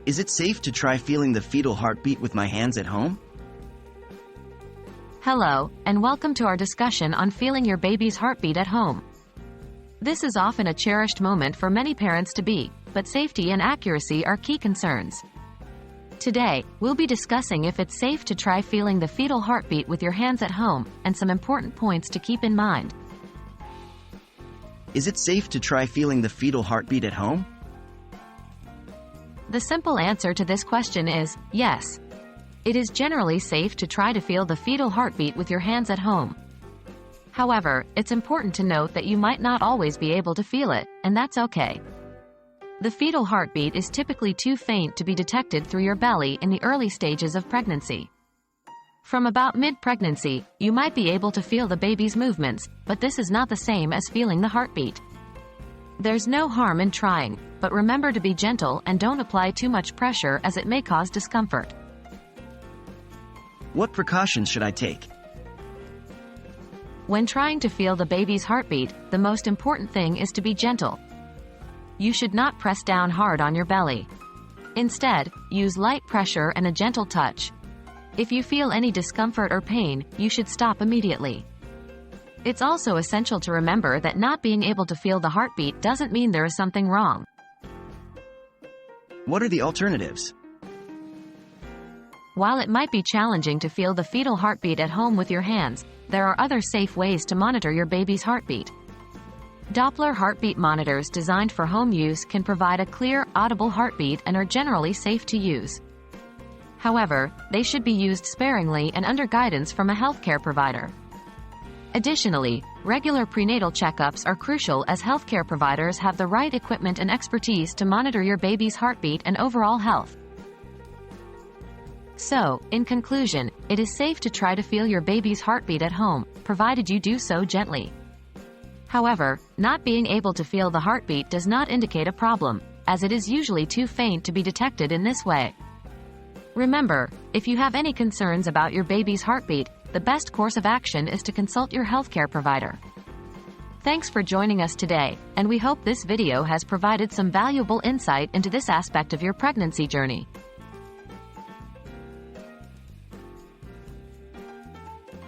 Is it safe to try feeling the fetal heartbeat with my hands at home? Hello, and welcome to our discussion on feeling your baby's heartbeat at home. This is often a cherished moment for many parents-to-be, but safety and accuracy are key concerns. Today, we'll be discussing if it's safe to try feeling the fetal heartbeat with your hands at home, and some important points to keep in mind. Is it safe to try feeling the fetal heartbeat at home? The simple answer to this question is yes. It is generally safe to try to feel the fetal heartbeat with your hands at home. However, it's important to note that you might not always be able to feel it, and that's okay. The fetal heartbeat is typically too faint to be detected through your belly in the early stages of pregnancy. From about mid-pregnancy, you might be able to feel the baby's movements, but this is not the same as feeling the heartbeat. There's no harm in trying, but remember to be gentle and don't apply too much pressure as it may cause discomfort. What precautions should I take? When trying to feel the baby's heartbeat, the most important thing is to be gentle. You should not press down hard on your belly. Instead, use light pressure and a gentle touch. If you feel any discomfort or pain, you should stop immediately. It's also essential to remember that not being able to feel the heartbeat doesn't mean there is something wrong. What are the alternatives? While it might be challenging to feel the fetal heartbeat at home with your hands, there are other safe ways to monitor your baby's heartbeat. Doppler heartbeat monitors designed for home use can provide a clear, audible heartbeat and are generally safe to use. However, they should be used sparingly and under guidance from a healthcare provider. Additionally, regular prenatal checkups are crucial as healthcare providers have the right equipment and expertise to monitor your baby's heartbeat and overall health. So, in conclusion, it is safe to try to feel your baby's heartbeat at home, provided you do so gently. However, not being able to feel the heartbeat does not indicate a problem, as it is usually too faint to be detected in this way. Remember, if you have any concerns about your baby's heartbeat, the best course of action is to consult your healthcare provider. Thanks for joining us today, and we hope this video has provided some valuable insight into this aspect of your pregnancy journey.